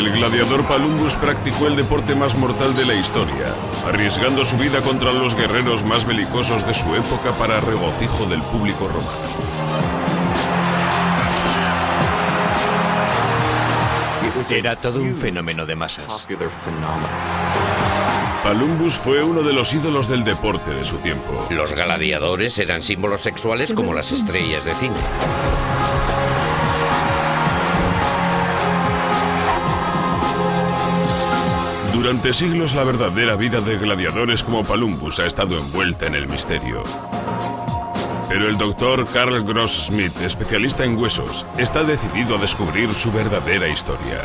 El gladiador Palumbus practicó el deporte más mortal de la historia, arriesgando su vida contra los guerreros más belicosos de su época para regocijo del público romano. Era todo un fenómeno de masas. Palumbus fue uno de los ídolos del deporte de su tiempo. Los gladiadores eran símbolos sexuales como las estrellas de cine. Durante siglos la verdadera vida de gladiadores como Palumbus ha estado envuelta en el misterio. Pero el doctor Carl Gross Smith, especialista en huesos, está decidido a descubrir su verdadera historia.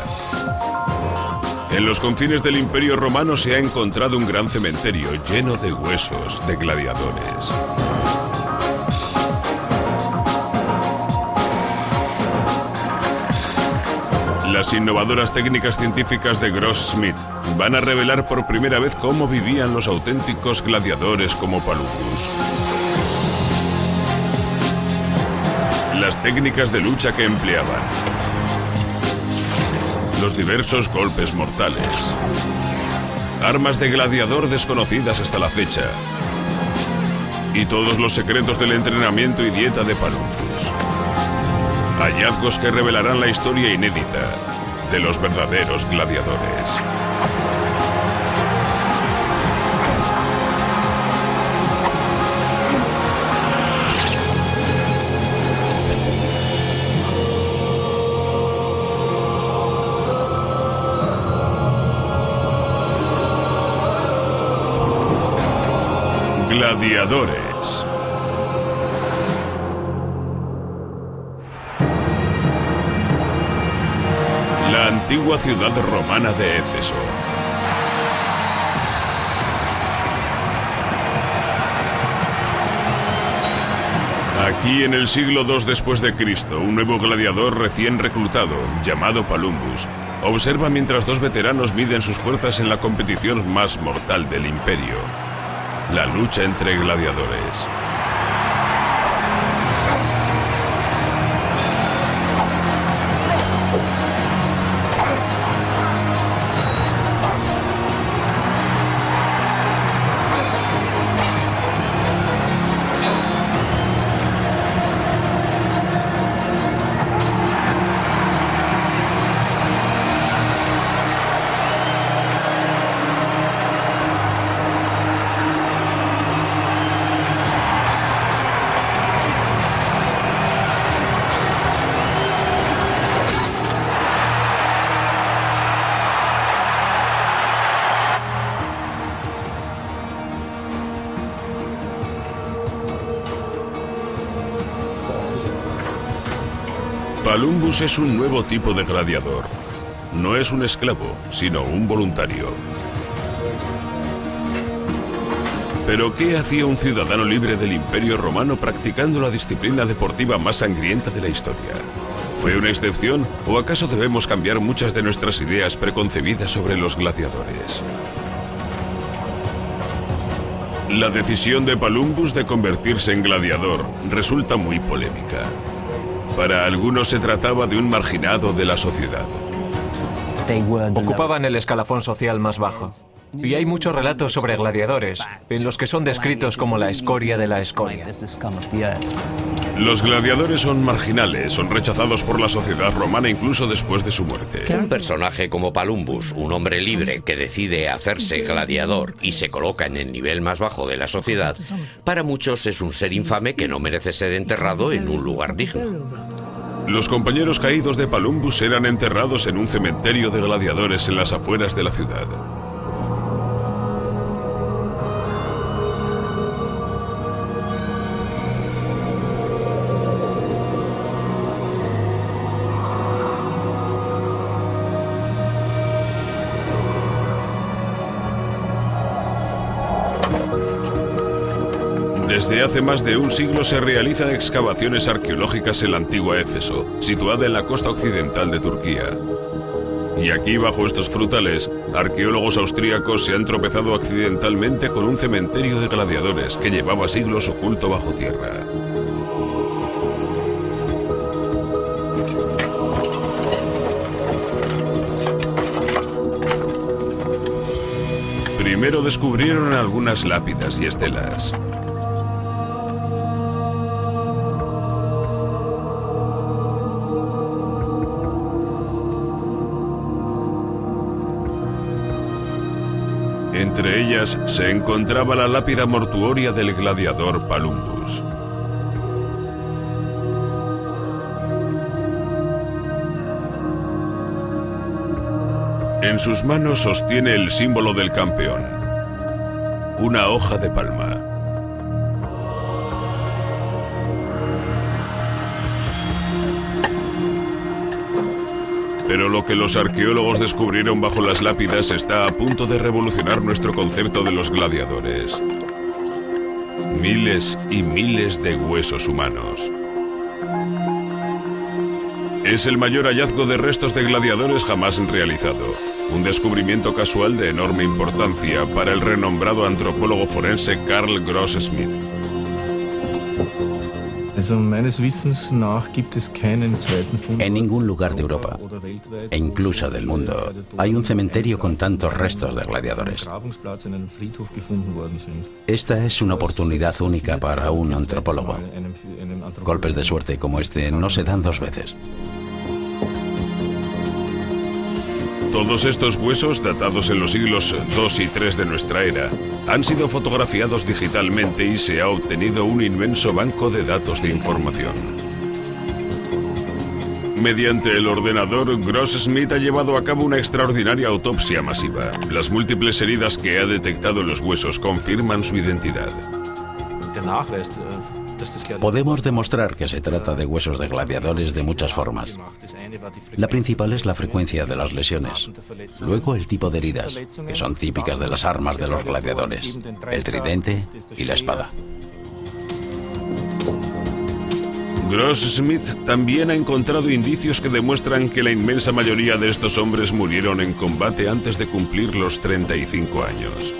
En los confines del Imperio Romano se ha encontrado un gran cementerio lleno de huesos de gladiadores. Las innovadoras técnicas científicas de Gross Smith van a revelar por primera vez cómo vivían los auténticos gladiadores como Palumbus. Las técnicas de lucha que empleaban, los diversos golpes mortales, armas de gladiador desconocidas hasta la fecha y todos los secretos del entrenamiento y dieta de Palumbus. Hallazgos que revelarán la historia inédita de los verdaderos gladiadores. Gladiadores. La antigua ciudad romana de Éfeso. Aquí, en el siglo II después de Cristo, un nuevo gladiador recién reclutado, llamado Palumbus, observa mientras dos veteranos miden sus fuerzas en la competición más mortal del imperio: la lucha entre gladiadores. Palumbus es un nuevo tipo de gladiador. No es un esclavo, sino un voluntario. ¿Pero qué hacía un ciudadano libre del Imperio Romano practicando la disciplina deportiva más sangrienta de la historia? ¿Fue una excepción o acaso debemos cambiar muchas de nuestras ideas preconcebidas sobre los gladiadores? La decisión de Palumbus de convertirse en gladiador resulta muy polémica. Para algunos se trataba de un marginado de la sociedad. Ocupaban el escalafón social más bajo. Y hay muchos relatos sobre gladiadores, en los que son descritos como la escoria de la escoria. Los gladiadores son marginales, son rechazados por la sociedad romana incluso después de su muerte. Un personaje como Palumbus, un hombre libre que decide hacerse gladiador y se coloca en el nivel más bajo de la sociedad, para muchos es un ser infame que no merece ser enterrado en un lugar digno. Los compañeros caídos de Palumbus eran enterrados en un cementerio de gladiadores en las afueras de la ciudad. Desde hace más de un siglo se realizan excavaciones arqueológicas en la antigua Éfeso, situada en la costa occidental de Turquía. Y aquí, bajo estos frutales, arqueólogos austríacos se han tropezado accidentalmente con un cementerio de gladiadores que llevaba siglos oculto bajo tierra. Primero descubrieron algunas lápidas y estelas. Entre ellas se encontraba la lápida mortuoria del gladiador Palumbus. En sus manos sostiene el símbolo del campeón, una hoja de palma. Pero lo que los arqueólogos descubrieron bajo las lápidas está a punto de revolucionar nuestro concepto de los gladiadores. Miles y miles de huesos humanos. Es el mayor hallazgo de restos de gladiadores jamás realizado. Un descubrimiento casual de enorme importancia para el renombrado antropólogo forense Carl Gross Smith. En ningún lugar de Europa, e incluso del mundo, hay un cementerio con tantos restos de gladiadores. Esta es una oportunidad única para un antropólogo. Golpes de suerte como este no se dan dos veces. Todos estos huesos, datados en los siglos II y III de nuestra era, han sido fotografiados digitalmente y se ha obtenido un inmenso banco de datos de información. Mediante el ordenador, Gross Smith ha llevado a cabo una extraordinaria autopsia masiva. Las múltiples heridas que ha detectado en los huesos confirman su identidad. Podemos demostrar que se trata de huesos de gladiadores de muchas formas. La principal es la frecuencia de las lesiones. Luego el tipo de heridas, que son típicas de las armas de los gladiadores, el tridente y la espada. Gross Smith también ha encontrado indicios que demuestran que la inmensa mayoría de estos hombres murieron en combate antes de cumplir los 35 años.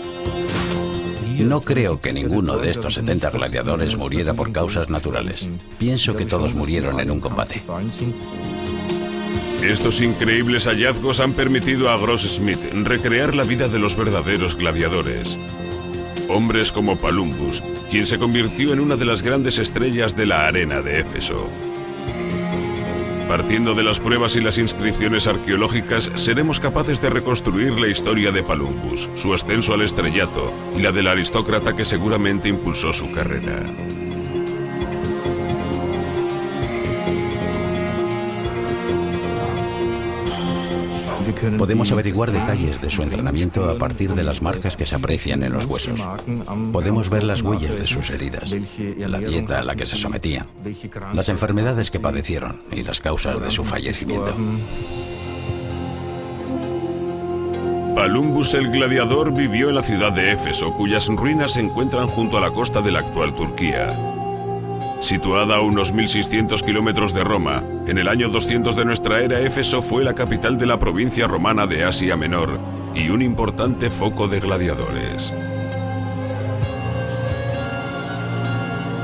No creo que ninguno de estos 70 gladiadores muriera por causas naturales. Pienso que todos murieron en un combate. Estos increíbles hallazgos han permitido a Gross Smith recrear la vida de los verdaderos gladiadores. Hombres como Palumbus, quien se convirtió en una de las grandes estrellas de la arena de Éfeso. Partiendo de las pruebas y las inscripciones arqueológicas, seremos capaces de reconstruir la historia de Palumbus, su ascenso al estrellato y la del aristócrata que seguramente impulsó su carrera. Podemos averiguar detalles de su entrenamiento a partir de las marcas que se aprecian en los huesos. Podemos ver las huellas de sus heridas, la dieta a la que se sometían, las enfermedades que padecieron y las causas de su fallecimiento. Palumbus el gladiador vivió en la ciudad de Éfeso, cuyas ruinas se encuentran junto a la costa de la actual Turquía. Situada a unos 1600 kilómetros de Roma, en el año 200 de nuestra era, Éfeso fue la capital de la provincia romana de Asia Menor y un importante foco de gladiadores.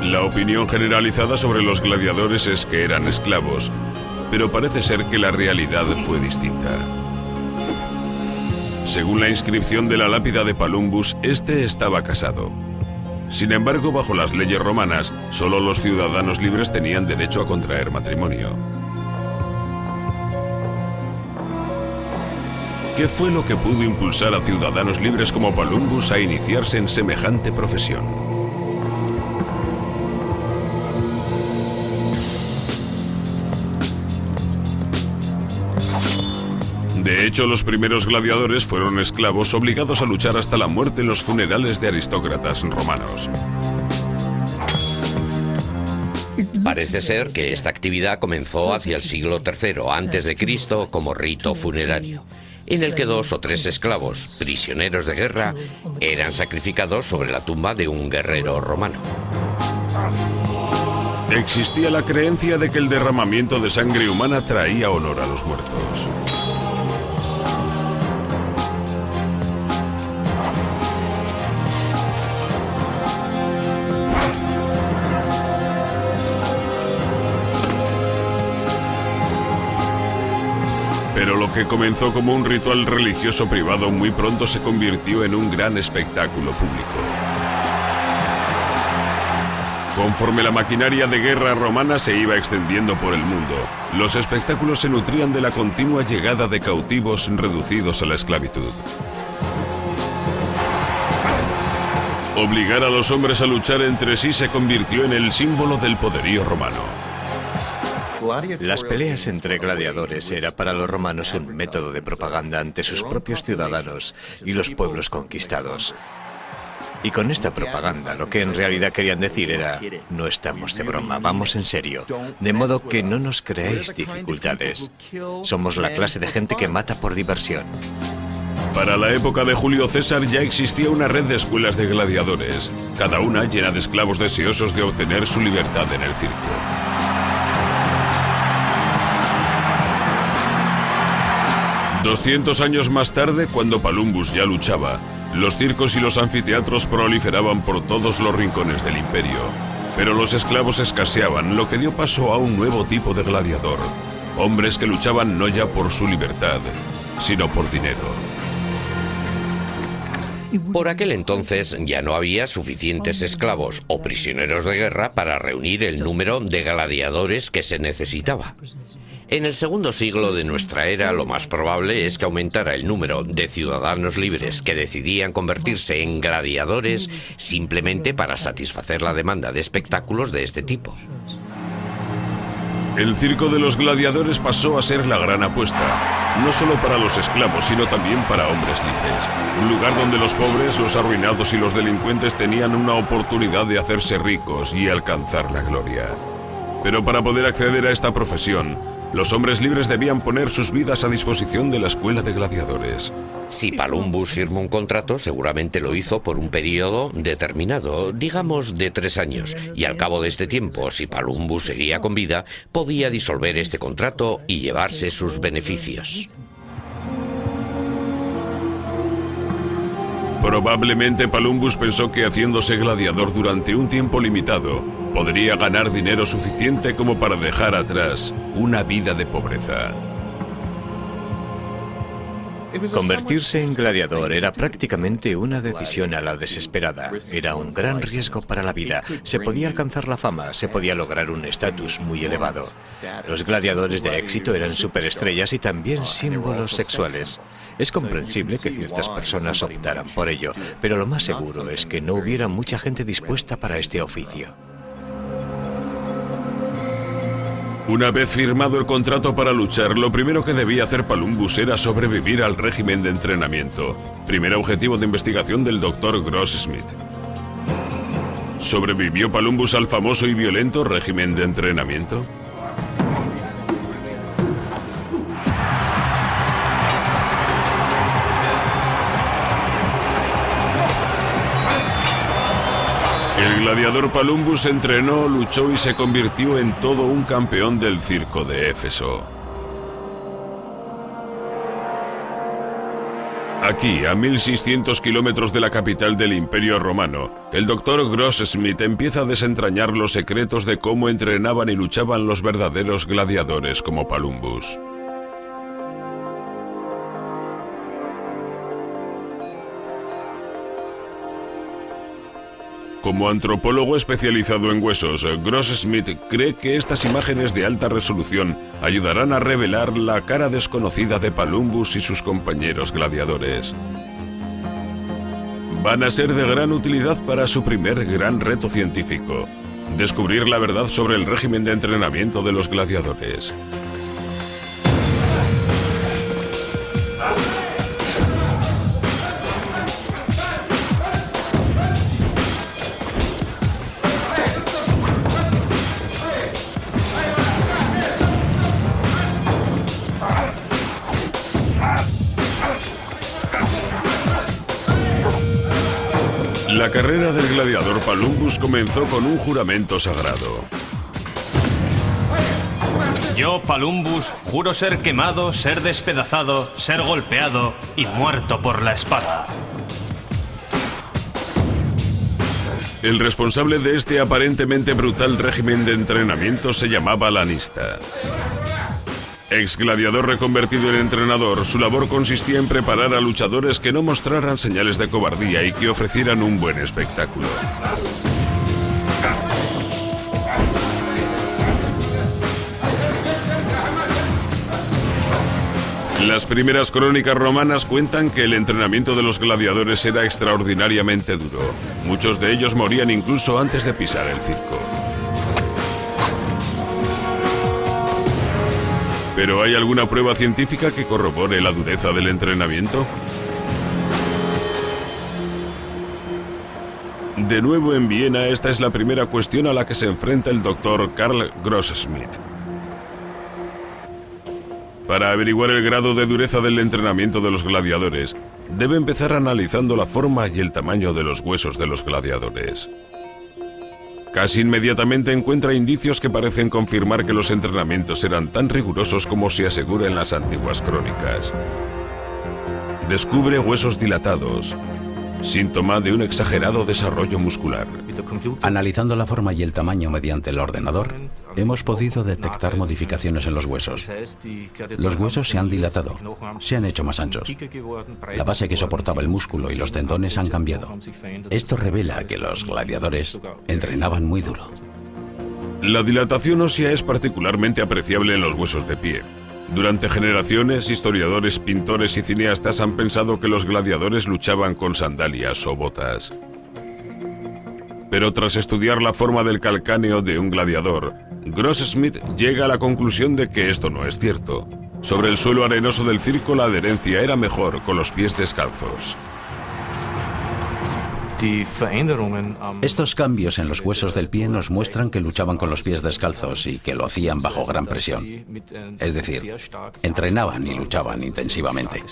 La opinión generalizada sobre los gladiadores es que eran esclavos, pero parece ser que la realidad fue distinta. Según la inscripción de la lápida de Palumbus, este estaba casado. Sin embargo, bajo las leyes romanas, solo los ciudadanos libres tenían derecho a contraer matrimonio. ¿Qué fue lo que pudo impulsar a ciudadanos libres como Palumbus a iniciarse en semejante profesión? De hecho, los primeros gladiadores fueron esclavos obligados a luchar hasta la muerte en los funerales de aristócratas romanos. Parece ser que esta actividad comenzó hacia el siglo III a.C. como rito funerario, en el que 2 o 3 esclavos, prisioneros de guerra, eran sacrificados sobre la tumba de un guerrero romano. Existía la creencia de que el derramamiento de sangre humana traía honor a los muertos. Pero lo que comenzó como un ritual religioso privado muy pronto se convirtió en un gran espectáculo público. Conforme la maquinaria de guerra romana se iba extendiendo por el mundo, los espectáculos se nutrían de la continua llegada de cautivos reducidos a la esclavitud. Obligar a los hombres a luchar entre sí se convirtió en el símbolo del poderío romano. Las peleas entre gladiadores era para los romanos un método de propaganda ante sus propios ciudadanos y los pueblos conquistados. Y con esta propaganda lo que en realidad querían decir era: no estamos de broma, vamos en serio. De modo que no nos creéis dificultades. Somos la clase de gente que mata por diversión. Para la época de Julio César ya existía una red de escuelas de gladiadores, cada una llena de esclavos deseosos de obtener su libertad en el circo. $200 años más tarde, cuando Palumbus ya luchaba, los circos y los anfiteatros proliferaban por todos los rincones del imperio. Pero los esclavos escaseaban, lo que dio paso a un nuevo tipo de gladiador. Hombres que luchaban no ya por su libertad, sino por dinero. Por aquel entonces ya no había suficientes esclavos o prisioneros de guerra para reunir el número de gladiadores que se necesitaba. En el segundo siglo de nuestra era, lo más probable es que aumentara el número de ciudadanos libres que decidían convertirse en gladiadores simplemente para satisfacer la demanda de espectáculos de este tipo. El circo de los gladiadores pasó a ser la gran apuesta, no solo para los esclavos, sino también para hombres libres. Un lugar donde los pobres, los arruinados y los delincuentes tenían una oportunidad de hacerse ricos y alcanzar la gloria. Pero para poder acceder a esta profesión, los hombres libres debían poner sus vidas a disposición de la escuela de gladiadores. Si Palumbus firmó un contrato, seguramente lo hizo por un periodo determinado, digamos de 3 años, y al cabo de este tiempo, si Palumbus seguía con vida, podía disolver este contrato y llevarse sus beneficios. Probablemente Palumbus pensó que haciéndose gladiador durante un tiempo limitado, podría ganar dinero suficiente como para dejar atrás una vida de pobreza. Convertirse en gladiador era prácticamente una decisión a la desesperada. Era un gran riesgo para la vida. Se podía alcanzar la fama, se podía lograr un estatus muy elevado. Los gladiadores de éxito eran superestrellas y también símbolos sexuales. Es comprensible que ciertas personas optaran por ello, pero lo más seguro es que no hubiera mucha gente dispuesta para este oficio. Una vez firmado el contrato para luchar, lo primero que debía hacer Palumbus era sobrevivir al régimen de entrenamiento, primer objetivo de investigación del Dr. Gross-Smith. ¿Sobrevivió Palumbus al famoso y violento régimen de entrenamiento? El gladiador Palumbus entrenó, luchó y se convirtió en todo un campeón del circo de Éfeso. Aquí, a 1600 kilómetros de la capital del Imperio Romano, el Dr. Gross-Smith empieza a desentrañar los secretos de cómo entrenaban y luchaban los verdaderos gladiadores como Palumbus. Como antropólogo especializado en huesos, Gross-Smith cree que estas imágenes de alta resolución ayudarán a revelar la cara desconocida de Palumbus y sus compañeros gladiadores. Van a ser de gran utilidad para su primer gran reto científico: descubrir la verdad sobre el régimen de entrenamiento de los gladiadores. La carrera del gladiador Palumbus comenzó con un juramento sagrado. Yo, Palumbus, juro ser quemado, ser despedazado, ser golpeado y muerto por la espada. El responsable de este aparentemente brutal régimen de entrenamiento se llamaba Lanista. Ex gladiador reconvertido en entrenador, su labor consistía en preparar a luchadores que no mostraran señales de cobardía y que ofrecieran un buen espectáculo. Las primeras crónicas romanas cuentan que el entrenamiento de los gladiadores era extraordinariamente duro. Muchos de ellos morían incluso antes de pisar el circo. ¿Pero hay alguna prueba científica que corrobore la dureza del entrenamiento? De nuevo en Viena, esta es la primera cuestión a la que se enfrenta el doctor Karl Grossschmidt. Para averiguar el grado de dureza del entrenamiento de los gladiadores, debe empezar analizando la forma y el tamaño de los huesos de los gladiadores. Casi inmediatamente encuentra indicios que parecen confirmar que los entrenamientos eran tan rigurosos como se asegura en las antiguas crónicas. Descubre huesos dilatados, síntoma de un exagerado desarrollo muscular. Analizando la forma y el tamaño mediante el ordenador, hemos podido detectar modificaciones en los huesos. Los huesos se han dilatado, se han hecho más anchos. La base que soportaba el músculo y los tendones han cambiado. Esto revela que los gladiadores entrenaban muy duro. La dilatación ósea es particularmente apreciable en los huesos de pie. Durante generaciones, historiadores, pintores y cineastas han pensado que los gladiadores luchaban con sandalias o botas. Pero tras estudiar la forma del calcáneo de un gladiador, Grossschmidt llega a la conclusión de que esto no es cierto. Sobre el suelo arenoso del circo, la adherencia era mejor con los pies descalzos. Estos cambios en los huesos del pie nos muestran que luchaban con los pies descalzos y que lo hacían bajo gran presión. Es decir, entrenaban y luchaban intensivamente.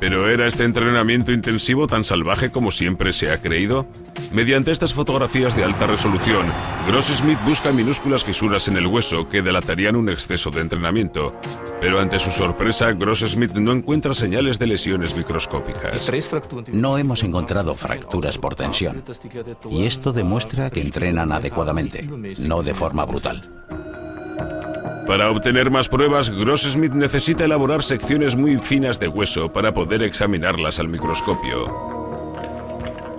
¿Pero era este entrenamiento intensivo tan salvaje como siempre se ha creído? Mediante estas fotografías de alta resolución, Grossschmidt busca minúsculas fisuras en el hueso que delatarían un exceso de entrenamiento. Pero ante su sorpresa, Grossschmidt no encuentra señales de lesiones microscópicas. No hemos encontrado fracturas por tensión. Y esto demuestra que entrenan adecuadamente, no de forma brutal. Para obtener más pruebas, Grossschmidt necesita elaborar secciones muy finas de hueso para poder examinarlas al microscopio.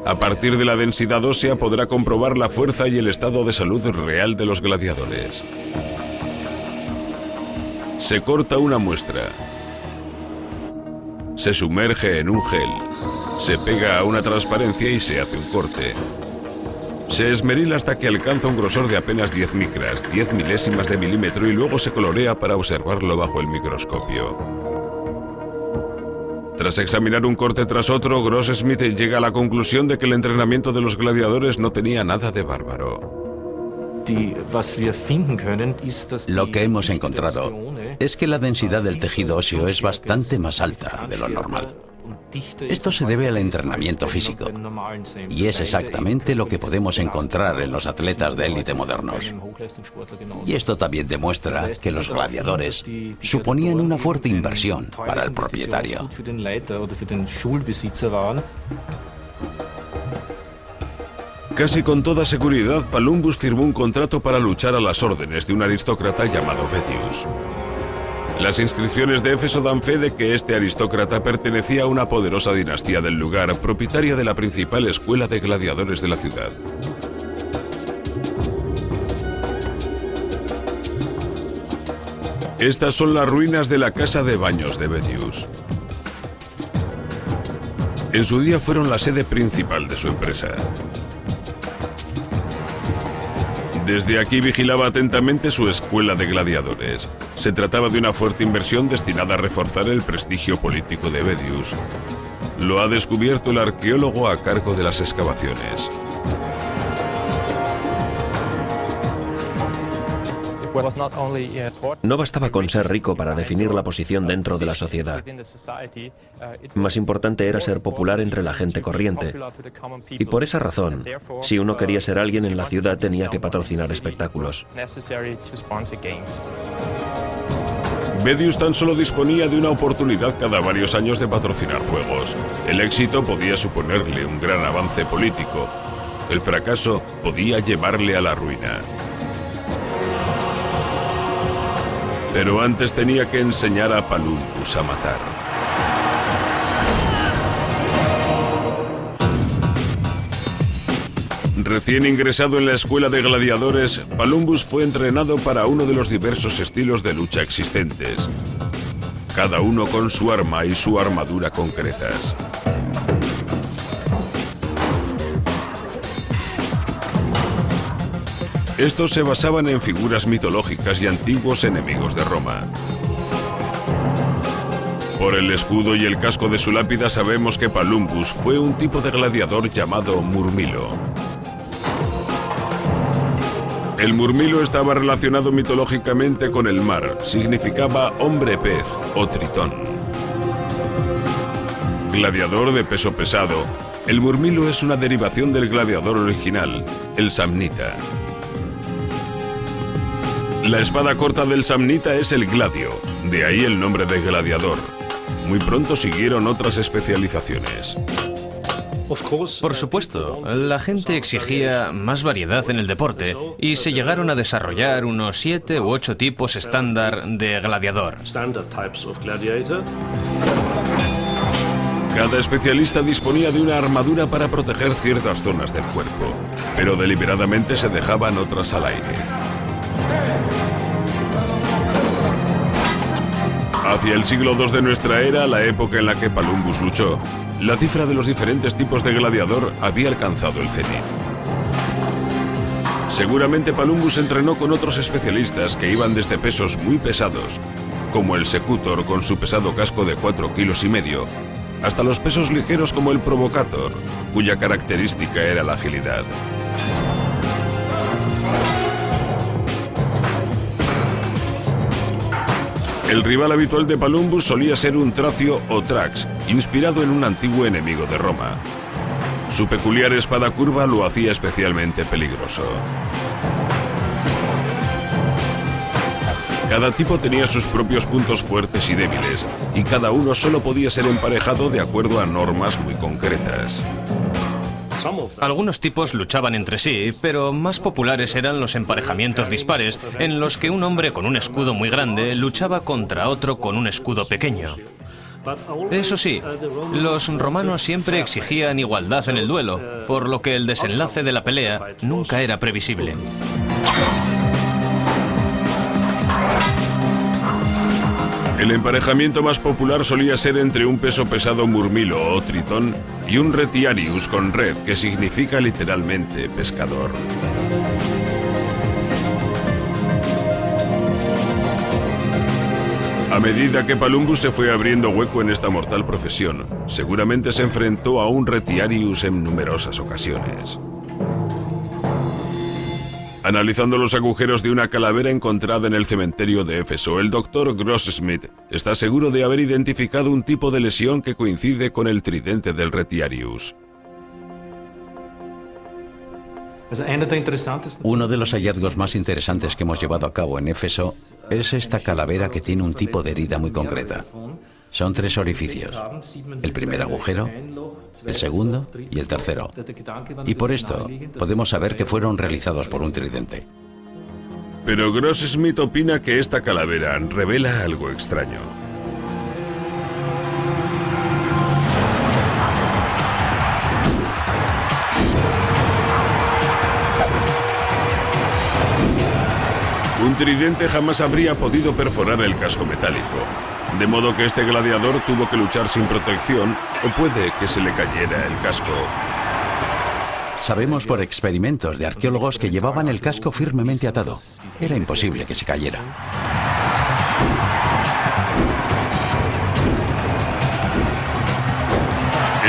A partir de la densidad ósea podrá comprobar la fuerza y el estado de salud real de los gladiadores. Se corta una muestra. Se sumerge en un gel. Se pega a una transparencia y se hace un corte. Se esmerila hasta que alcanza un grosor de apenas 10 micras, 10 milésimas de milímetro, y luego se colorea para observarlo bajo el microscopio. Tras examinar un corte tras otro, Grossschmidt llega a la conclusión de que el entrenamiento de los gladiadores no tenía nada de bárbaro. Lo que hemos encontrado es que la densidad del tejido óseo es bastante más alta de lo normal. Esto se debe al entrenamiento físico, y es exactamente lo que podemos encontrar en los atletas de élite modernos. Y esto también demuestra que los gladiadores suponían una fuerte inversión para el propietario. Casi con toda seguridad, Palumbus firmó un contrato para luchar a las órdenes de un aristócrata llamado Vedius. Las inscripciones de Éfeso dan fe de que este aristócrata pertenecía a una poderosa dinastía del lugar, propietaria de la principal escuela de gladiadores de la ciudad. Estas son las ruinas de la casa de baños de Vedius. En su día fueron la sede principal de su empresa. Desde aquí vigilaba atentamente su escuela de gladiadores. Se trataba de una fuerte inversión destinada a reforzar el prestigio político de Vedius. Lo ha descubierto el arqueólogo a cargo de las excavaciones. No bastaba con ser rico para definir la posición dentro de la sociedad. Más importante era ser popular entre la gente corriente. Y por esa razón, si uno quería ser alguien en la ciudad, tenía que patrocinar espectáculos. Vedius tan solo disponía de una oportunidad cada varios años de patrocinar juegos. El éxito podía suponerle un gran avance político. El fracaso podía llevarle a la ruina. Pero antes tenía que enseñar a Palumbus a matar. Recién ingresado en la escuela de gladiadores, Palumbus fue entrenado para uno de los diversos estilos de lucha existentes, cada uno con su arma y su armadura concretas. Estos se basaban en figuras mitológicas y antiguos enemigos de Roma. Por el escudo y el casco de su lápida sabemos que Palumbus fue un tipo de gladiador llamado Murmilo. El Murmilo estaba relacionado mitológicamente con el mar, significaba hombre pez o tritón. Gladiador de peso pesado, el Murmilo es una derivación del gladiador original, el samnita. La espada corta del samnita es el gladio, de ahí el nombre de gladiador. Muy pronto siguieron otras especializaciones. Por supuesto, la gente exigía más variedad en el deporte y se llegaron a desarrollar unos 7 u 8 tipos estándar de gladiador. Cada especialista disponía de una armadura para proteger ciertas zonas del cuerpo, pero deliberadamente se dejaban otras al aire. Hacia el siglo II de nuestra era, la época en la que Palumbus luchó, la cifra de los diferentes tipos de gladiador había alcanzado el cenit. Seguramente Palumbus entrenó con otros especialistas que iban desde pesos muy pesados, como el secutor con su pesado casco de 4,5 kilos, hasta los pesos ligeros como el provocator, cuya característica era la agilidad. El rival habitual de Palumbus solía ser un tracio o trax, inspirado en un antiguo enemigo de Roma. Su peculiar espada curva lo hacía especialmente peligroso. Cada tipo tenía sus propios puntos fuertes y débiles, y cada uno solo podía ser emparejado de acuerdo a normas muy concretas. Algunos tipos luchaban entre sí, pero más populares eran los emparejamientos dispares, en los que un hombre con un escudo muy grande luchaba contra otro con un escudo pequeño. Eso sí, los romanos siempre exigían igualdad en el duelo, por lo que el desenlace de la pelea nunca era previsible. El emparejamiento más popular solía ser entre un peso pesado murmilo o tritón y un retiarius con red, que significa literalmente pescador. A medida que Palumbus se fue abriendo hueco en esta mortal profesión, seguramente se enfrentó a un retiarius en numerosas ocasiones. Analizando los agujeros de una calavera encontrada en el cementerio de Éfeso, el doctor Gross-Smith está seguro de haber identificado un tipo de lesión que coincide con el tridente del retiarius. Uno de los hallazgos más interesantes que hemos llevado a cabo en Éfeso es esta calavera que tiene un tipo de herida muy concreta. Son 3 orificios, el primer agujero, el segundo y el tercero. Y por esto podemos saber que fueron realizados por un tridente. Pero Gross-Smith opina que esta calavera revela algo extraño. Un tridente jamás habría podido perforar el casco metálico, de modo que este gladiador tuvo que luchar sin protección, o puede que se le cayera el casco. Sabemos por experimentos de arqueólogos que llevaban el casco firmemente atado. Era imposible que se cayera.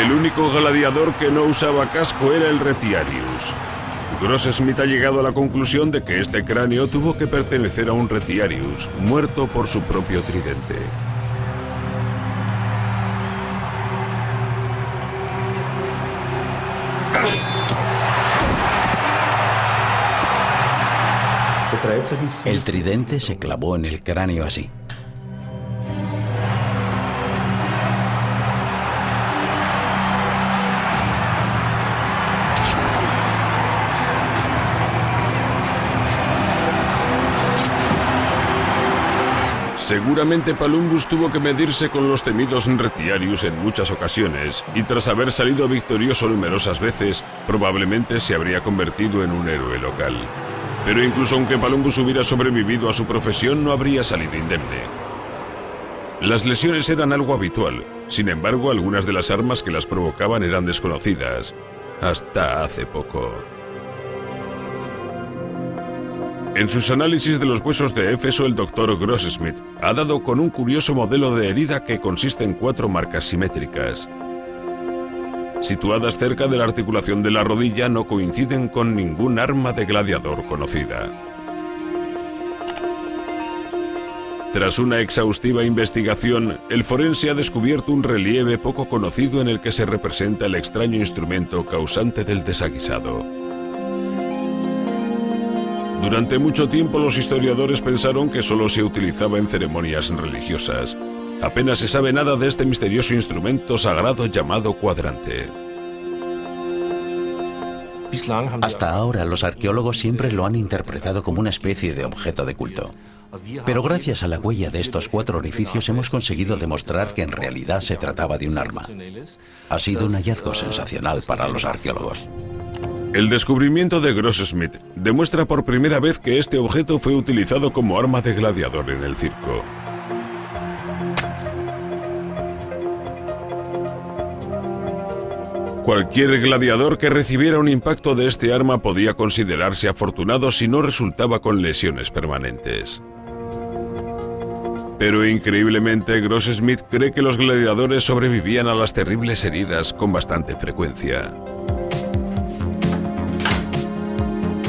El único gladiador que no usaba casco era el retiarius. Gross-Smith ha llegado a la conclusión de que este cráneo tuvo que pertenecer a un retiarius, muerto por su propio tridente. El tridente se clavó en el cráneo así. Seguramente Palumbus tuvo que medirse con los temidos retiarius en muchas ocasiones, y tras haber salido victorioso numerosas veces, probablemente se habría convertido en un héroe local. Pero incluso aunque Palumbus hubiera sobrevivido a su profesión, no habría salido indemne. Las lesiones eran algo habitual, sin embargo, algunas de las armas que las provocaban eran desconocidas, hasta hace poco. En sus análisis de los huesos de Éfeso, el Dr. Grossschmidt ha dado con un curioso modelo de herida que consiste en 4 marcas simétricas. Situadas cerca de la articulación de la rodilla, no coinciden con ningún arma de gladiador conocida. Tras una exhaustiva investigación, el forense ha descubierto un relieve poco conocido en el que se representa el extraño instrumento causante del desaguisado. Durante mucho tiempo los historiadores pensaron que solo se utilizaba en ceremonias religiosas. Apenas se sabe nada de este misterioso instrumento sagrado llamado cuadrante. Hasta ahora los arqueólogos siempre lo han interpretado como una especie de objeto de culto. Pero gracias a la huella de estos 4 orificios hemos conseguido demostrar que en realidad se trataba de un arma. Ha sido un hallazgo sensacional para los arqueólogos. El descubrimiento de Grossschmidt demuestra por primera vez que este objeto fue utilizado como arma de gladiador en el circo. Cualquier gladiador que recibiera un impacto de este arma podía considerarse afortunado si no resultaba con lesiones permanentes. Pero increíblemente, Grossschmidt cree que los gladiadores sobrevivían a las terribles heridas con bastante frecuencia.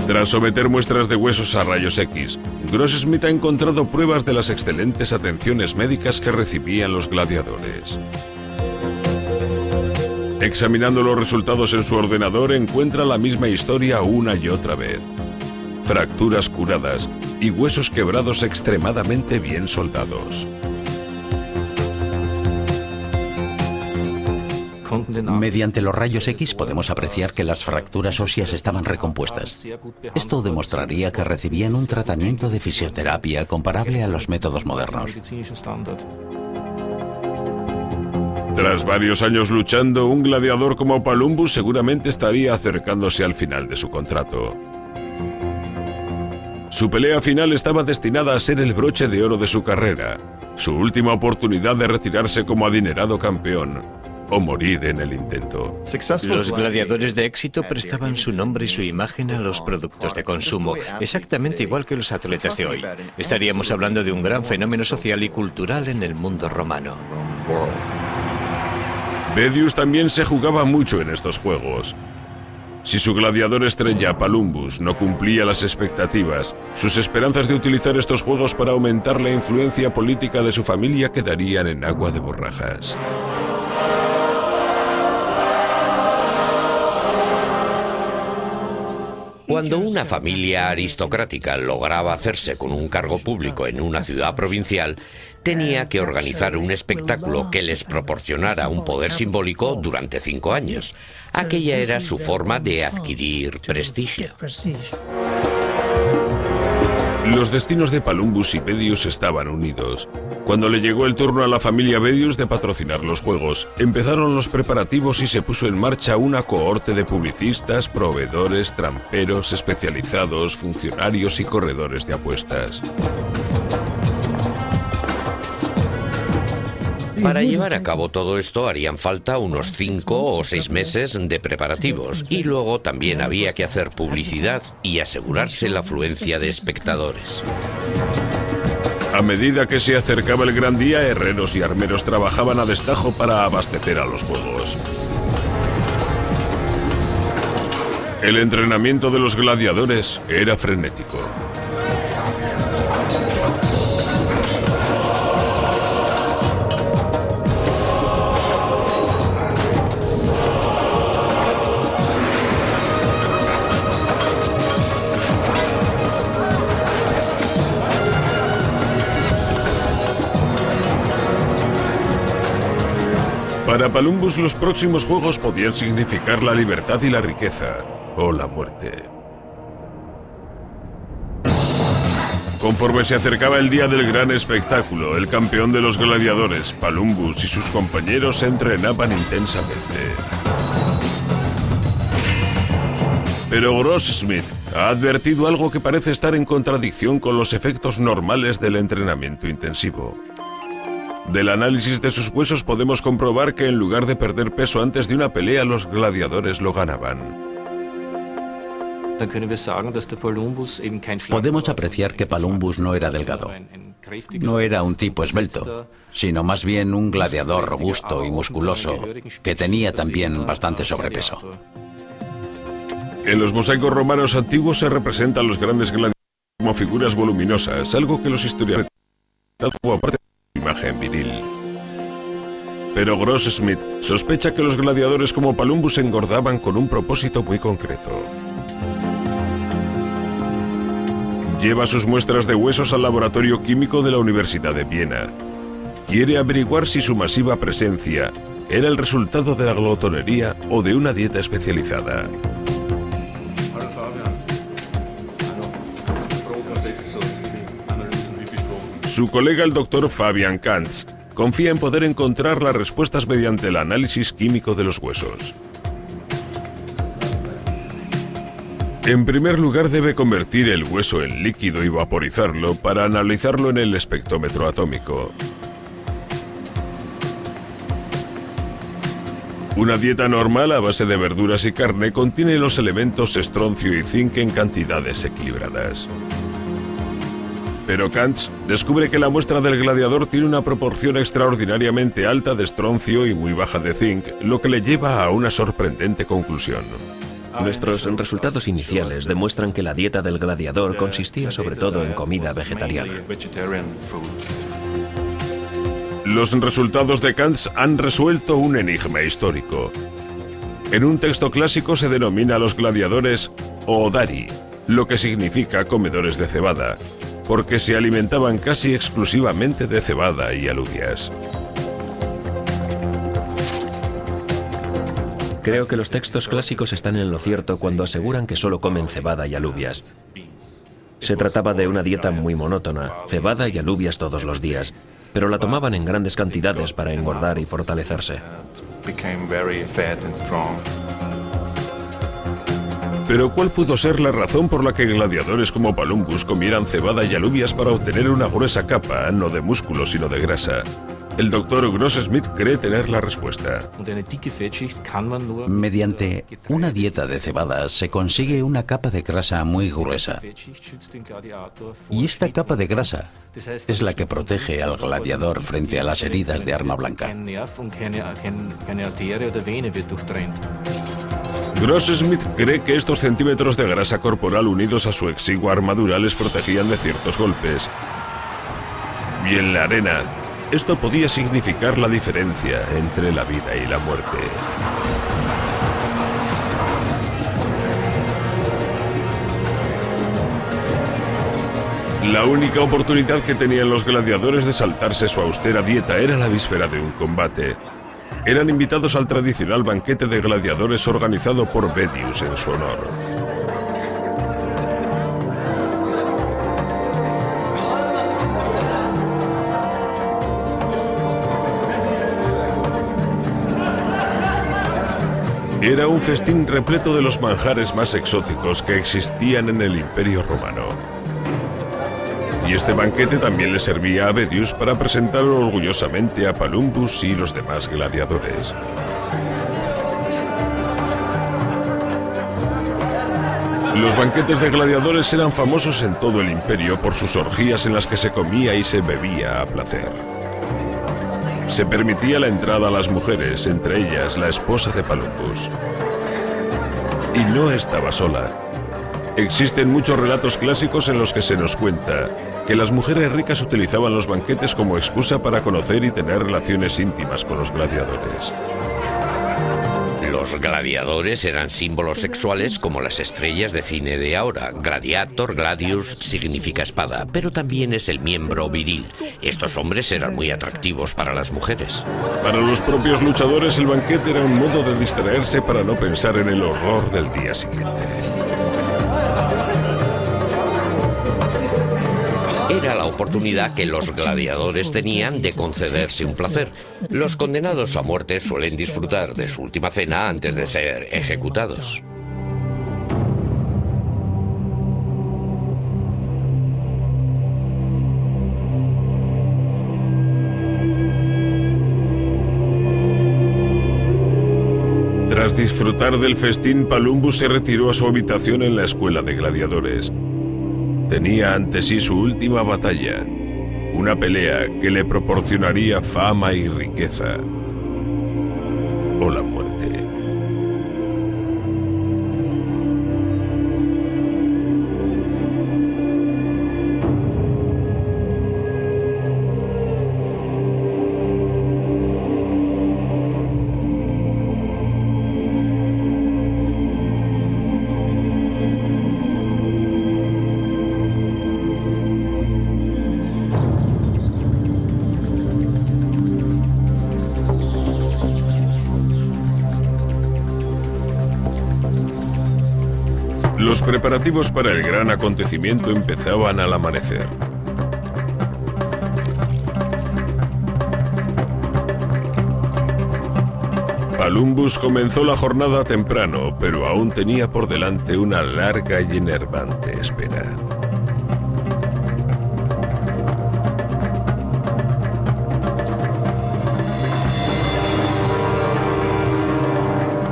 Tras someter muestras de huesos a rayos X, Grossschmidt ha encontrado pruebas de las excelentes atenciones médicas que recibían los gladiadores. Examinando los resultados en su ordenador, encuentra la misma historia una y otra vez. Fracturas curadas y huesos quebrados extremadamente bien soldados. Mediante los rayos X podemos apreciar que las fracturas óseas estaban recompuestas. Esto demostraría que recibían un tratamiento de fisioterapia comparable a los métodos modernos. Tras varios años luchando, un gladiador como Palumbus seguramente estaría acercándose al final de su contrato. Su pelea final estaba destinada a ser el broche de oro de su carrera, su última oportunidad de retirarse como adinerado campeón, o morir en el intento. Los gladiadores de éxito prestaban su nombre y su imagen a los productos de consumo, exactamente igual que los atletas de hoy. Estaríamos hablando de un gran fenómeno social y cultural en el mundo romano. Bedius también se jugaba mucho en estos juegos. Si su gladiador estrella, Palumbus, no cumplía las expectativas, sus esperanzas de utilizar estos juegos para aumentar la influencia política de su familia quedarían en agua de borrajas. Cuando una familia aristocrática lograba hacerse con un cargo público en una ciudad provincial, tenía que organizar un espectáculo que les proporcionara un poder simbólico durante 5 años. Aquella era su forma de adquirir prestigio. Los destinos de Palumbus y Bedius estaban unidos. Cuando le llegó el turno a la familia Bedius de patrocinar los juegos, empezaron los preparativos y se puso en marcha una cohorte de publicistas, proveedores, tramperos, especializados, funcionarios y corredores de apuestas. Para llevar a cabo todo esto harían falta unos 5 o 6 meses de preparativos y luego también había que hacer publicidad y asegurarse la afluencia de espectadores. A medida que se acercaba el gran día, herreros y armeros trabajaban a destajo para abastecer a los juegos. El entrenamiento de los gladiadores era frenético. Para Palumbus, los próximos juegos podían significar la libertad y la riqueza, o la muerte. Conforme se acercaba el día del gran espectáculo, el campeón de los gladiadores, Palumbus, y sus compañeros se entrenaban intensamente. Pero Gross Smith ha advertido algo que parece estar en contradicción con los efectos normales del entrenamiento intensivo. Del análisis de sus huesos podemos comprobar que en lugar de perder peso antes de una pelea, los gladiadores lo ganaban. Podemos apreciar que Palumbus no era delgado. No era un tipo esbelto, sino más bien un gladiador robusto y musculoso, que tenía también bastante sobrepeso. En los mosaicos romanos antiguos se representan los grandes gladiadores como figuras voluminosas, algo que los historiadores como aparte de la imagen viril. Pero Gross Smith sospecha que los gladiadores como Palumbus engordaban con un propósito muy concreto. Lleva sus muestras de huesos al laboratorio químico de la Universidad de Viena. Quiere averiguar si su masiva presencia era el resultado de la glotonería o de una dieta especializada. Su colega el doctor Fabian Kantz confía en poder encontrar las respuestas mediante el análisis químico de los huesos. En primer lugar, debe convertir el hueso en líquido y vaporizarlo para analizarlo en el espectrómetro atómico. Una dieta normal a base de verduras y carne contiene los elementos estroncio y zinc en cantidades equilibradas. Pero Kantz descubre que la muestra del gladiador tiene una proporción extraordinariamente alta de estroncio y muy baja de zinc, lo que le lleva a una sorprendente conclusión. Nuestros resultados iniciales demuestran que la dieta del gladiador consistía sobre todo en comida vegetariana. Los resultados de Kantz han resuelto un enigma histórico. En un texto clásico se denomina a los gladiadores Odari, lo que significa comedores de cebada, porque se alimentaban casi exclusivamente de cebada y alubias. Creo que los textos clásicos están en lo cierto cuando aseguran que solo comen cebada y alubias. Se trataba de una dieta muy monótona, cebada y alubias todos los días, pero la tomaban en grandes cantidades para engordar y fortalecerse. Pero ¿cuál pudo ser la razón por la que gladiadores como Palumbus comieran cebada y alubias para obtener una gruesa capa, no de músculo sino de grasa? El doctor Gross Smith cree tener la respuesta. Mediante una dieta de cebada se consigue una capa de grasa muy gruesa. Y esta capa de grasa es la que protege al gladiador frente a las heridas de arma blanca. Gross Smith cree que estos centímetros de grasa corporal unidos a su exigua armadura les protegían de ciertos golpes. Y en la arena, esto podía significar la diferencia entre la vida y la muerte. La única oportunidad que tenían los gladiadores de saltarse su austera dieta era la víspera de un combate. Eran invitados al tradicional banquete de gladiadores organizado por Vedius en su honor. Era un festín repleto de los manjares más exóticos que existían en el Imperio Romano. Y este banquete también le servía a Vedius para presentar orgullosamente a Palumbus y los demás gladiadores. Los banquetes de gladiadores eran famosos en todo el imperio por sus orgías en las que se comía y se bebía a placer. Se permitía la entrada a las mujeres, entre ellas la esposa de Palumbus. Y no estaba sola. Existen muchos relatos clásicos en los que se nos cuenta que las mujeres ricas utilizaban los banquetes como excusa para conocer y tener relaciones íntimas con los gladiadores. Los gladiadores eran símbolos sexuales como las estrellas de cine de ahora. Gladiator, gladius, significa espada, pero también es el miembro viril. Estos hombres eran muy atractivos para las mujeres. Para los propios luchadores, el banquete era un modo de distraerse para no pensar en el horror del día siguiente. Era la oportunidad que los gladiadores tenían de concederse un placer. Los condenados a muerte suelen disfrutar de su última cena antes de ser ejecutados. Tras disfrutar del festín, Palumbus se retiró a su habitación en la escuela de gladiadores. Tenía ante sí su última batalla, una pelea que le proporcionaría fama y riqueza, o la muerte. Los preparativos para el gran acontecimiento empezaban al amanecer. Palumbus comenzó la jornada temprano, pero aún tenía por delante una larga y enervante espera.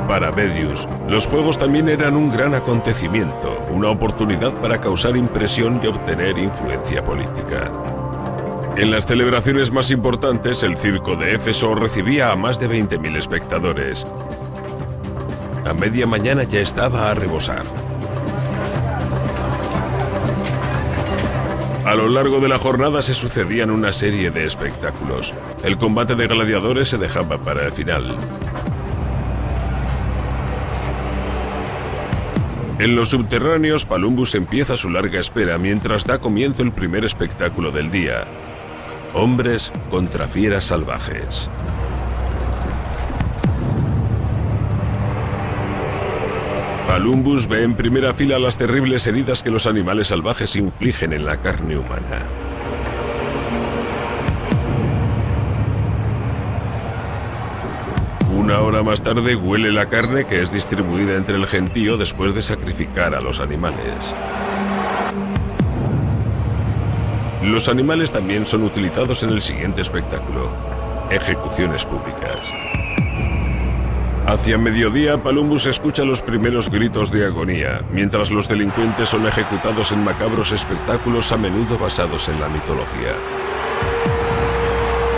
Para Bedius, los juegos también eran un gran acontecimiento, una oportunidad para causar impresión y obtener influencia política. En las celebraciones más importantes, el circo de Éfeso recibía a más de 20.000 espectadores. A media mañana ya estaba a rebosar. A lo largo de la jornada se sucedían una serie de espectáculos. El combate de gladiadores se dejaba para el final. En los subterráneos, Palumbus empieza su larga espera mientras da comienzo el primer espectáculo del día. Hombres contra fieras salvajes. Palumbus ve en primera fila las terribles heridas que los animales salvajes infligen en la carne humana. Una hora más tarde huele la carne que es distribuida entre el gentío después de sacrificar a los animales. Los animales también son utilizados en el siguiente espectáculo: ejecuciones públicas. Hacia mediodía, Palumbus escucha los primeros gritos de agonía, mientras los delincuentes son ejecutados en macabros espectáculos a menudo basados en la mitología.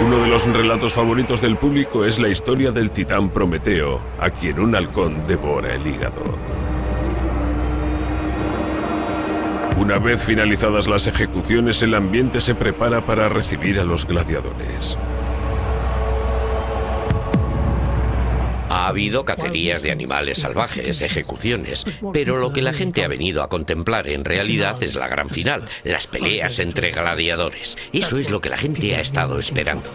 Uno de los relatos favoritos del público es la historia del titán Prometeo, a quien un halcón devora el hígado. Una vez finalizadas las ejecuciones, el ambiente se prepara para recibir a los gladiadores. Ha habido cacerías de animales salvajes, ejecuciones, pero lo que la gente ha venido a contemplar en realidad es la gran final, las peleas entre gladiadores. Eso es lo que la gente ha estado esperando.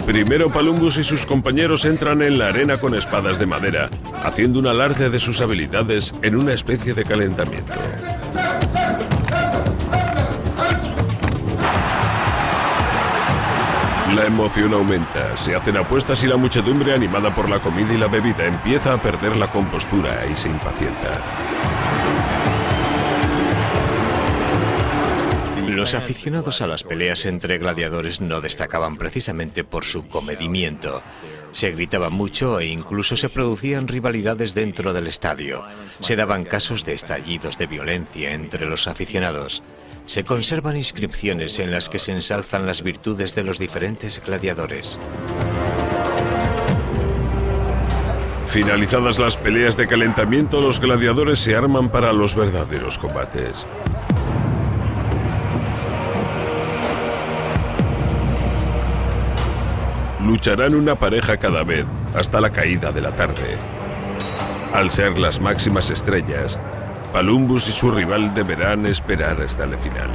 Primero, Palumbus y sus compañeros entran en la arena con espadas de madera, haciendo un alarde de sus habilidades en una especie de calentamiento. La emoción aumenta, se hacen apuestas y la muchedumbre, animada por la comida y la bebida, empieza a perder la compostura y se impacienta. Los aficionados a las peleas entre gladiadores no destacaban precisamente por su comedimiento. Se gritaba mucho e incluso se producían rivalidades dentro del estadio. Se daban casos de estallidos de violencia entre los aficionados. Se conservan inscripciones en las que se ensalzan las virtudes de los diferentes gladiadores. Finalizadas las peleas de calentamiento, los gladiadores se arman para los verdaderos combates. Lucharán una pareja cada vez, hasta la caída de la tarde. Al ser las máximas estrellas, Palumbus y su rival deberán esperar hasta el final.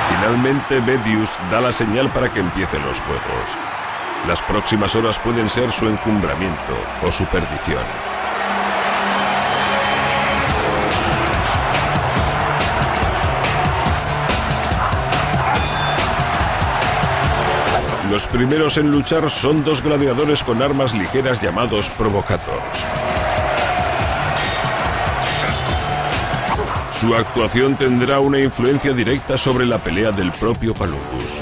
Finalmente, Bedius da la señal para que empiecen los juegos. Las próximas horas pueden ser su encumbramiento o su perdición. Los primeros en luchar son dos gladiadores con armas ligeras llamados provocators. Su actuación tendrá una influencia directa sobre la pelea del propio Palumbus.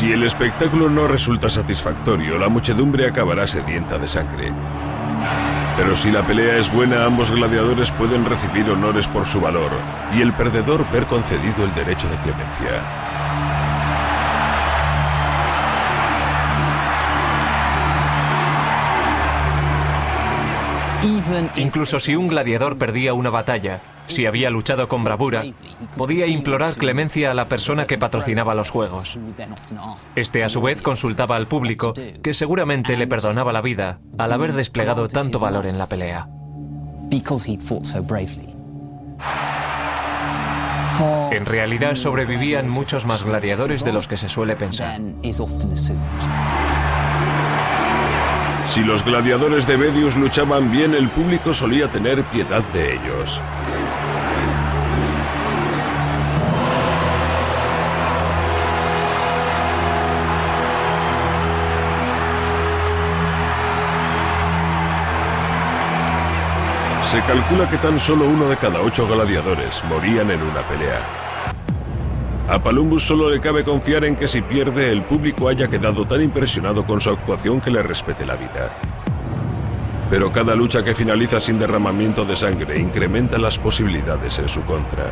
Si el espectáculo no resulta satisfactorio, la muchedumbre acabará sedienta de sangre. Pero si la pelea es buena, ambos gladiadores pueden recibir honores por su valor y el perdedor ver concedido el derecho de clemencia. Incluso si un gladiador perdía una batalla, si había luchado con bravura, podía implorar clemencia a la persona que patrocinaba los juegos. Este, a su vez, consultaba al público, que seguramente le perdonaba la vida al haber desplegado tanto valor en la pelea. En realidad sobrevivían muchos más gladiadores de los que se suele pensar. Si los gladiadores de Bedius luchaban bien, el público solía tener piedad de ellos. Se calcula que tan solo 1 de cada 8 gladiadores morían en una pelea. A Palumbus solo le cabe confiar en que si pierde, el público haya quedado tan impresionado con su actuación que le respete la vida. Pero cada lucha que finaliza sin derramamiento de sangre incrementa las posibilidades en su contra.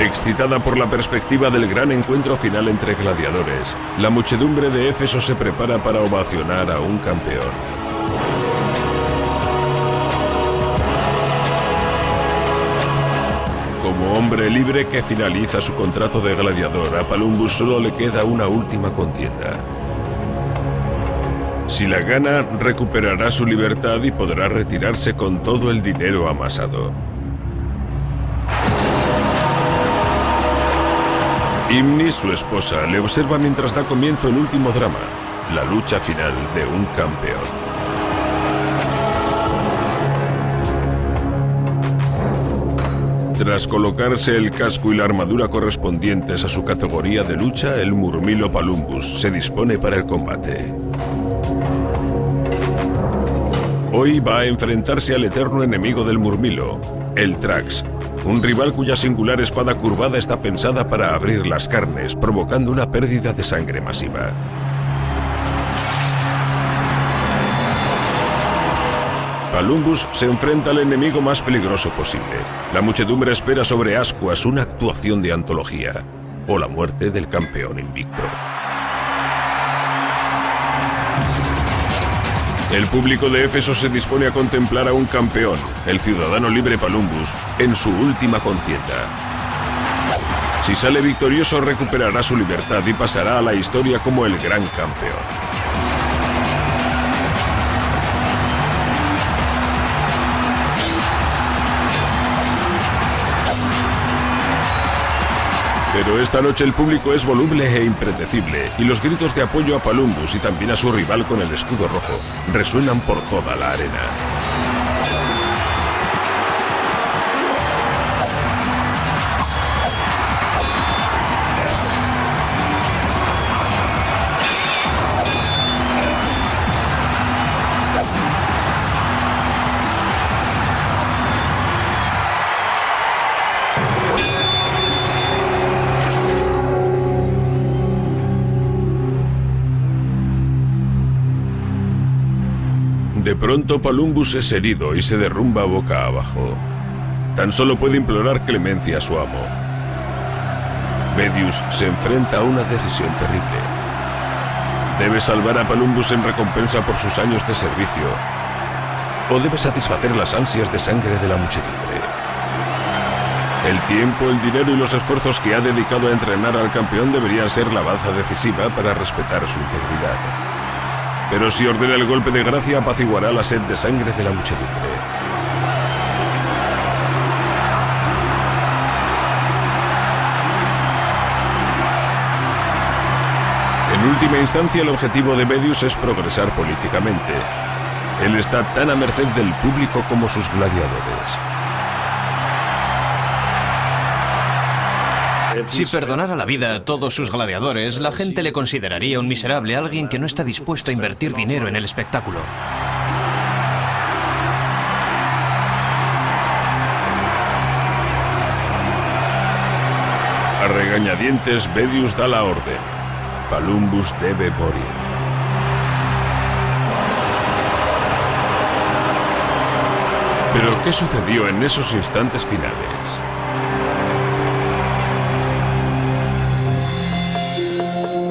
Excitada por la perspectiva del gran encuentro final entre gladiadores, la muchedumbre de Éfeso se prepara para ovacionar a un campeón. Como hombre libre que finaliza su contrato de gladiador, a Palumbus solo le queda una última contienda. Si la gana, recuperará su libertad y podrá retirarse con todo el dinero amasado. Hymnis, su esposa, le observa mientras da comienzo el último drama, la lucha final de un campeón. Tras colocarse el casco y la armadura correspondientes a su categoría de lucha, el murmilo Palumbus se dispone para el combate. Hoy va a enfrentarse al eterno enemigo del murmilo, el Thrax, un rival cuya singular espada curvada está pensada para abrir las carnes, provocando una pérdida de sangre masiva. Palumbus se enfrenta al enemigo más peligroso posible. La muchedumbre espera sobre ascuas una actuación de antología, o la muerte del campeón invicto. El público de Éfeso se dispone a contemplar a un campeón, el ciudadano libre Palumbus, en su última contienda. Si sale victorioso, recuperará su libertad y pasará a la historia como el gran campeón. Pero esta noche el público es voluble e impredecible, y los gritos de apoyo a Palumbus y también a su rival con el escudo rojo resuenan por toda la arena. De pronto Palumbus es herido y se derrumba boca abajo. Tan solo puede implorar clemencia a su amo. Bedius se enfrenta a una decisión terrible. ¿Debe salvar a Palumbus en recompensa por sus años de servicio? ¿O debe satisfacer las ansias de sangre de la muchedumbre? El tiempo, el dinero y los esfuerzos que ha dedicado a entrenar al campeón deberían ser la baza decisiva para respetar su integridad. Pero si ordena el golpe de gracia, apaciguará la sed de sangre de la muchedumbre. En última instancia, el objetivo de Bedius es progresar políticamente. Él está tan a merced del público como sus gladiadores. Si perdonara la vida a todos sus gladiadores, la gente le consideraría un miserable, alguien que no está dispuesto a invertir dinero en el espectáculo. A regañadientes, Bedius da la orden. Palumbus debe morir. Pero, ¿qué sucedió en esos instantes finales?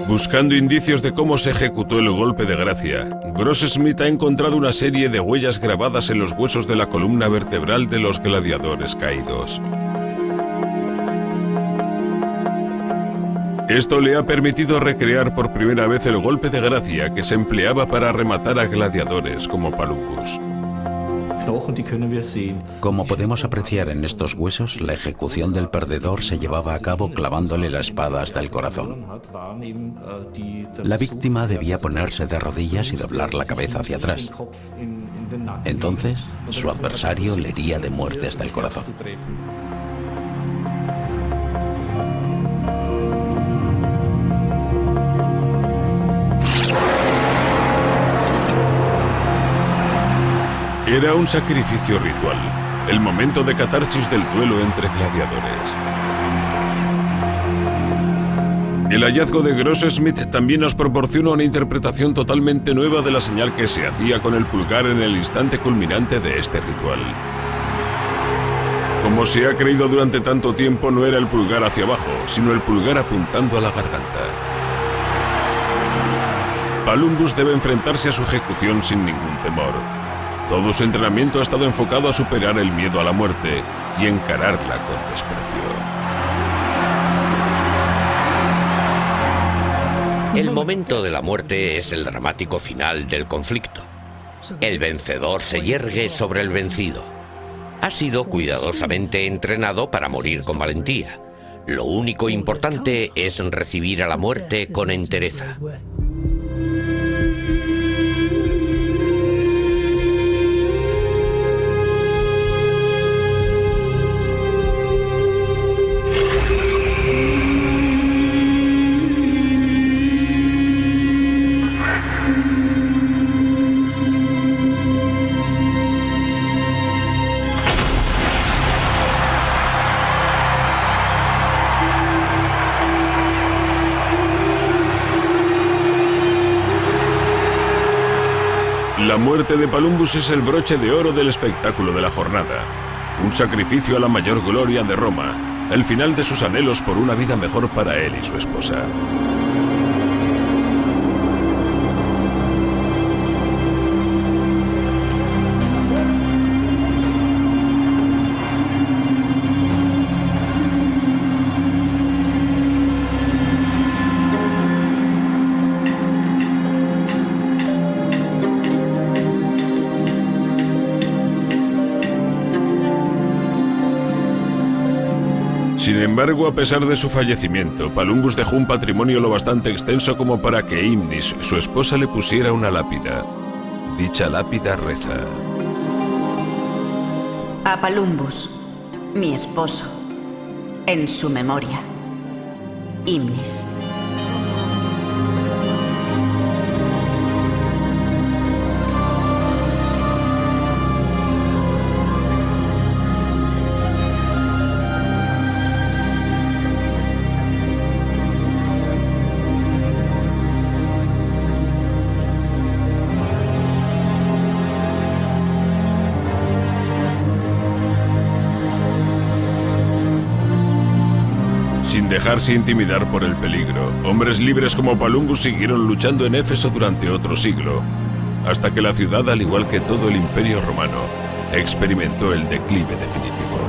Buscando indicios de cómo se ejecutó el golpe de gracia, Gross-Smith ha encontrado una serie de huellas grabadas en los huesos de la columna vertebral de los gladiadores caídos. Esto le ha permitido recrear por primera vez el golpe de gracia que se empleaba para rematar a gladiadores como Palumbus. Como podemos apreciar en estos huesos, la ejecución del perdedor se llevaba a cabo clavándole la espada hasta el corazón. La víctima debía ponerse de rodillas y doblar la cabeza hacia atrás. Entonces, su adversario le hería de muerte hasta el corazón. Era un sacrificio ritual, el momento de catarsis del duelo entre gladiadores. El hallazgo de Gross-Smith también nos proporciona una interpretación totalmente nueva de la señal que se hacía con el pulgar en el instante culminante de este ritual. Como se ha creído durante tanto tiempo, no era el pulgar hacia abajo, sino el pulgar apuntando a la garganta. Palumbus debe enfrentarse a su ejecución sin ningún temor. Todo su entrenamiento ha estado enfocado a superar el miedo a la muerte y encararla con desprecio. El momento de la muerte es el dramático final del conflicto. El vencedor se yergue sobre el vencido. Ha sido cuidadosamente entrenado para morir con valentía. Lo único importante es recibir a la muerte con entereza. La muerte de Palumbus es el broche de oro del espectáculo de la jornada. Un sacrificio a la mayor gloria de Roma, el final de sus anhelos por una vida mejor para él y su esposa. Sin embargo, a pesar de su fallecimiento, Palumbus dejó un patrimonio lo bastante extenso como para que Imnis, su esposa, le pusiera una lápida. Dicha lápida reza: A Palumbus, mi esposo, en su memoria, Imnis. Sin dejarse intimidar por el peligro, hombres libres como Palumbus siguieron luchando en Éfeso durante otro siglo, hasta que la ciudad, al igual que todo el Imperio Romano, experimentó el declive definitivo.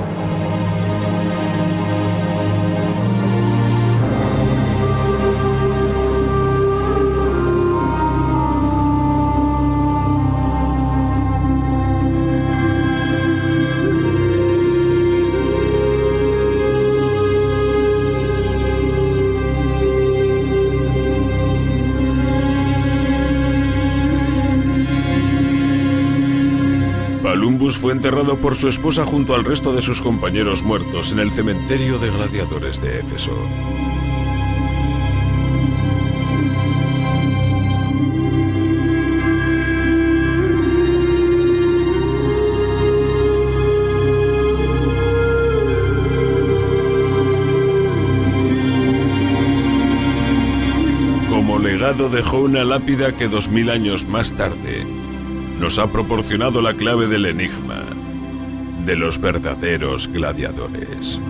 Palumbus fue enterrado por su esposa junto al resto de sus compañeros muertos en el cementerio de gladiadores de Éfeso. Como legado dejó una lápida que 2000 años más tarde nos ha proporcionado la clave del enigma de los verdaderos gladiadores.